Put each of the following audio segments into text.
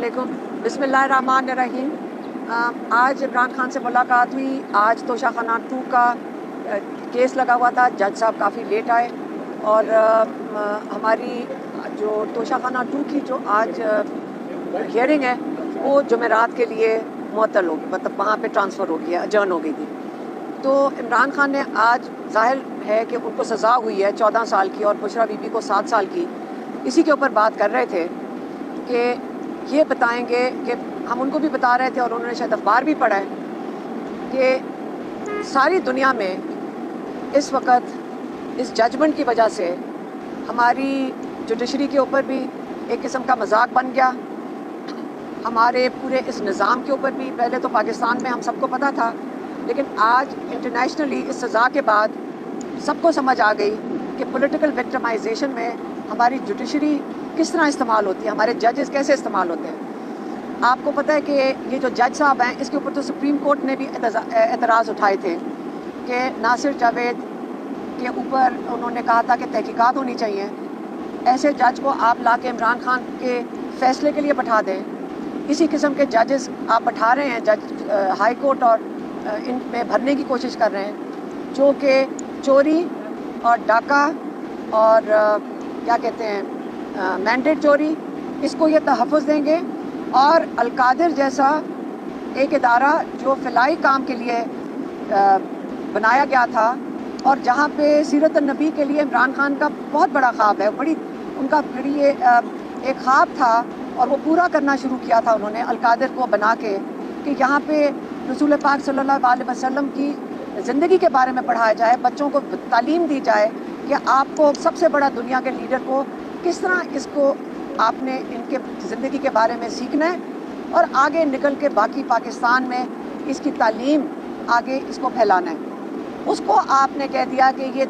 علیکم. بسم اللہ الرحمن الرحیم. آج عمران خان سے ملاقات ہوئی. آج توشہ خانہ 2 کا کیس لگا ہوا تھا. جج صاحب کافی لیٹ آئے اور ہماری جو توشہ خانہ 2 کی جو آج ہیئرنگ ہے وہ جمعرات کے لیے معطل ہوگی، مطلب وہاں پہ ٹرانسفر ہو گیا، اجرن ہو گئی تھی. تو عمران خان نے آج ظاہر ہے کہ ان کو سزا ہوئی ہے 14 سال کی اور بشرا بی بی کو 7 سال کی. اسی کے اوپر بات کر رہے تھے کہ یہ بتائیں گے کہ ہم ان کو بھی بتا رہے تھے اور انہوں نے شاید اخبار بھی پڑھا ہے کہ ساری دنیا میں اس وقت اس ججمنٹ کی وجہ سے ہماری جوڈیشری کے اوپر بھی ایک قسم کا مذاق بن گیا. ہمارے پورے اس نظام کے اوپر بھی پہلے تو پاکستان میں ہم سب کو پتہ تھا، لیکن آج انٹرنیشنلی اس سزا کے بعد سب کو سمجھ آ گئی کہ پولیٹیکل وکٹمائزیشن میں ہماری جوڈیشری کس طرح استعمال ہوتی ہے، ہمارے ججز کیسے استعمال ہوتے ہیں. آپ کو پتہ ہے کہ یہ جو جج صاحب ہیں اس کے اوپر تو سپریم کورٹ نے بھی اعتراض اٹھائے تھے کہ ناصر جاوید کے اوپر انہوں نے کہا تھا کہ تحقیقات ہونی چاہیے. ایسے جج کو آپ لا کے عمران خان کے فیصلے کے لیے بٹھا دیں. اسی قسم کے ججز آپ بٹھا رہے ہیں، جج ہائی کورٹ اور ان پہ بھرنے کی کوشش کر رہے ہیں جو کہ چوری اور ڈاکہ اور کیا کہتے ہیں مینڈیٹ چوری، اس کو یہ تحفظ دیں گے. اور القادر جیسا ایک ادارہ جو فلاحی کام کے لیے بنایا گیا تھا اور جہاں پہ سیرت النبی کے لیے عمران خان کا بہت بڑا خواب ہے، ان کا بڑی ایک خواب تھا اور وہ پورا کرنا شروع کیا تھا انہوں نے القادر کو بنا کے کہ یہاں پہ رسول پاک صلی اللہ علیہ وسلم کی زندگی کے بارے میں پڑھایا جائے، بچوں کو تعلیم دی جائے کہ آپ کو سب سے بڑا دنیا کے لیڈر کو کس طرح اس کو آپ نے ان کے زندگی کے بارے میں سیکھنا ہے اور آگے نکل کے باقی پاکستان میں اس کی تعلیم آگے اس کو پھیلانا ہے. اس کو آپ نے کہہ دیا کہ یہ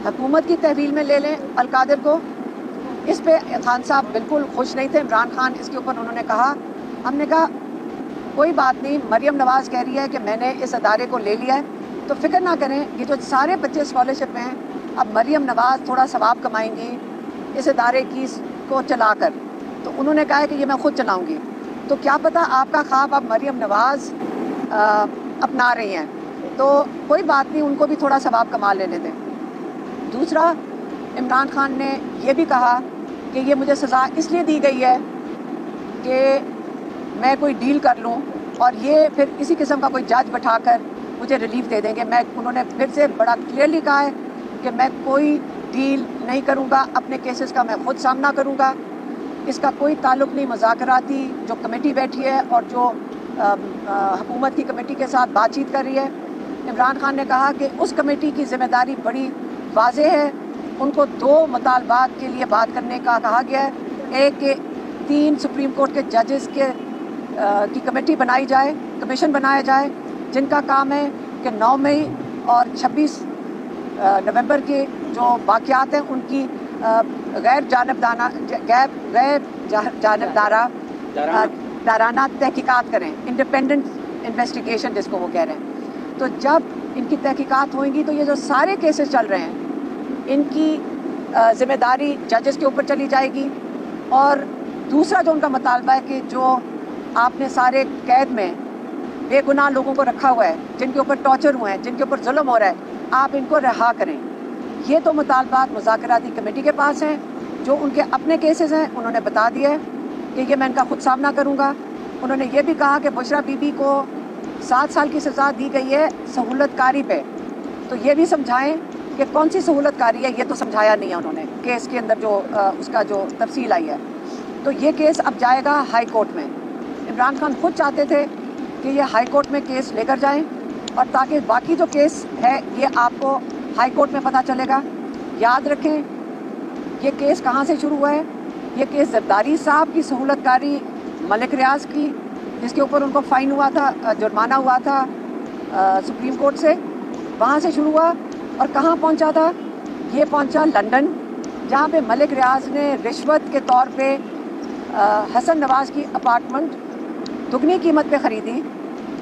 حکومت کی تحویل میں لے لیں القادر کو. اس پہ خان صاحب بالکل خوش نہیں تھے. عمران خان اس کے اوپر انہوں نے کہا، ہم نے کہا کوئی بات نہیں، مریم نواز کہہ رہی ہے کہ میں نے اس ادارے کو لے لیا ہے تو فکر نہ کریں، یہ جو سارے بچے اسکالرشپ میں ہیں اب مریم نواز تھوڑا ثواب کمائیں گی اس ادارے کی کو چلا کر. تو انہوں نے کہا ہے کہ یہ میں خود چلاؤں گی. تو کیا پتہ آپ کا خواب اب مریم نواز اپنا رہی ہیں، تو کوئی بات نہیں، ان کو بھی تھوڑا ثواب کما لینے دیں. دوسرا، عمران خان نے یہ بھی کہا کہ یہ مجھے سزا اس لیے دی گئی ہے کہ میں کوئی ڈیل کر لوں اور یہ پھر اسی قسم کا کوئی جج بٹھا کر مجھے ریلیف دے دیں گے. انہوں نے پھر سے بڑا کلیئرلی کہا ہے کہ میں کوئی ڈیل نہیں کروں گا، اپنے کیسز کا میں خود سامنا کروں گا. اس کا کوئی تعلق نہیں مذاکراتی جو کمیٹی بیٹھی ہے اور جو حکومت کی کمیٹی کے ساتھ بات چیت کر رہی ہے. عمران خان نے کہا کہ اس کمیٹی کی ذمہ داری بڑی واضح ہے، ان کو 2 مطالبات کے لیے بات کرنے کا کہا گیا ہے. ایک کہ 3 سپریم کورٹ کے ججز کی کمیٹی بنائی جائے، کمیشن بنایا جائے، جن کا کام ہے کہ 9 مئی اور 26 نومبر کے جو واقعات ہیں ان کی غیر جانبدارانہ تحقیقات کریں، انڈیپینڈنٹ انویسٹیگیشن جس کو وہ کہہ رہے ہیں. تو جب ان کی تحقیقات ہوئیں گی تو یہ جو سارے کیسز چل رہے ہیں ان کی ذمہ داری ججز کے اوپر چلی جائے گی. اور دوسرا جو ان کا مطالبہ ہے کہ جو آپ نے سارے قید میں بے گناہ لوگوں کو رکھا ہوا ہے، جن کے اوپر ٹارچر ہوئے ہیں، جن کے اوپر ظلم ہو رہا ہے، آپ ان کو رہا کریں. یہ تو مطالبات مذاکراتی کمیٹی کے پاس ہیں. جو ان کے اپنے کیسز ہیں انہوں نے بتا دیا ہے کہ یہ میں ان کا خود سامنا کروں گا. انہوں نے یہ بھی کہا کہ بشرا بی بی کو 7 سال کی سزا دی گئی ہے سہولت کاری پہ. تو یہ بھی سمجھائیں کہ کون سی سہولت کاری ہے، یہ تو سمجھایا نہیں ہے انہوں نے کیس کے اندر جو اس کا جو تفصیل آئی ہے. تو یہ کیس اب جائے گا ہائی کورٹ میں. عمران خان خود چاہتے تھے کہ یہ ہائی کورٹ میں کیس لے کر جائیں اور تاکہ باقی جو کیس ہے یہ آپ کو ہائی کورٹ میں پتہ چلے گا. یاد رکھیں یہ کیس کہاں سے شروع ہوا ہے. یہ کیس زرداری صاحب کی سہولت کاری ملک ریاض کی، جس کے اوپر ان کو فائن ہوا تھا، جرمانہ ہوا تھا سپریم کورٹ سے، وہاں سے شروع ہوا. اور کہاں پہنچا تھا؟ یہ پہنچا لندن، جہاں پہ ملک ریاض نے رشوت کے طور پہ حسن نواز کی اپارٹمنٹ دگنی قیمت پہ خریدی،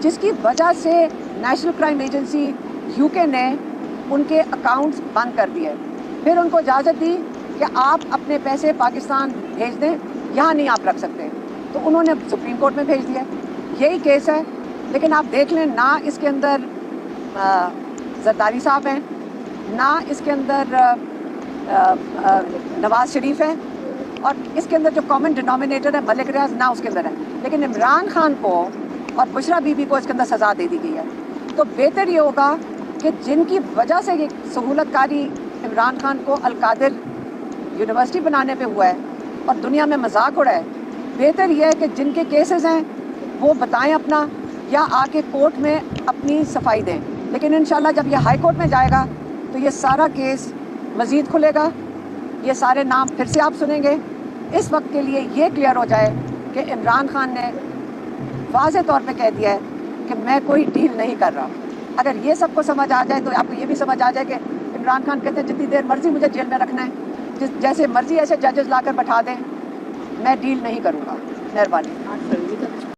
جس کی وجہ سے نیشنل کرائم ایجنسی UK نے ان کے اکاؤنٹس بند کر دیے. پھر ان کو اجازت دی کہ آپ اپنے پیسے پاکستان بھیج دیں، یہاں نہیں آپ رکھ سکتے. تو انہوں نے سپریم کورٹ میں بھیج دیا. یہی کیس ہے. لیکن آپ دیکھ لیں نہ اس کے اندر زرداری صاحب ہیں, نہ اس کے اندر نواز شریف ہیں, اور اس کے اندر جو کامن ڈینومینیٹر ہے ملک ریاض نہ اس کے اندر ہے. لیکن عمران خان کو اور بشرا بی بی کو اس کے اندر سزا دے دی گئی ہے. تو بہتر یہ ہوگا کہ جن کی وجہ سے یہ سہولت کاری عمران خان کو القادر یونیورسٹی بنانے پہ ہوا ہے اور دنیا میں مذاق اڑا ہے, بہتر یہ ہے کہ جن کے کیسز ہیں وہ بتائیں اپنا, یا آ کے کورٹ میں اپنی صفائی دیں. لیکن انشاءاللہ جب یہ ہائی کورٹ میں جائے گا تو یہ سارا کیس مزید کھلے گا, یہ سارے نام پھر سے آپ سنیں گے. اس وقت کے لیے یہ کلیئر ہو جائے کہ عمران خان نے واضح طور پہ کہہ دیا ہے کہ میں کوئی ڈیل نہیں کر رہا. اگر یہ سب کو سمجھ آ جائے تو آپ کو یہ بھی سمجھ آ جائے کہ عمران خان کہتے ہیں جتنی دیر مرضی مجھے جیل میں رکھنا ہے, جیسے مرضی ایسے ججز لا کر بٹھا دیں, میں ڈیل نہیں کروں گا. مہربانی.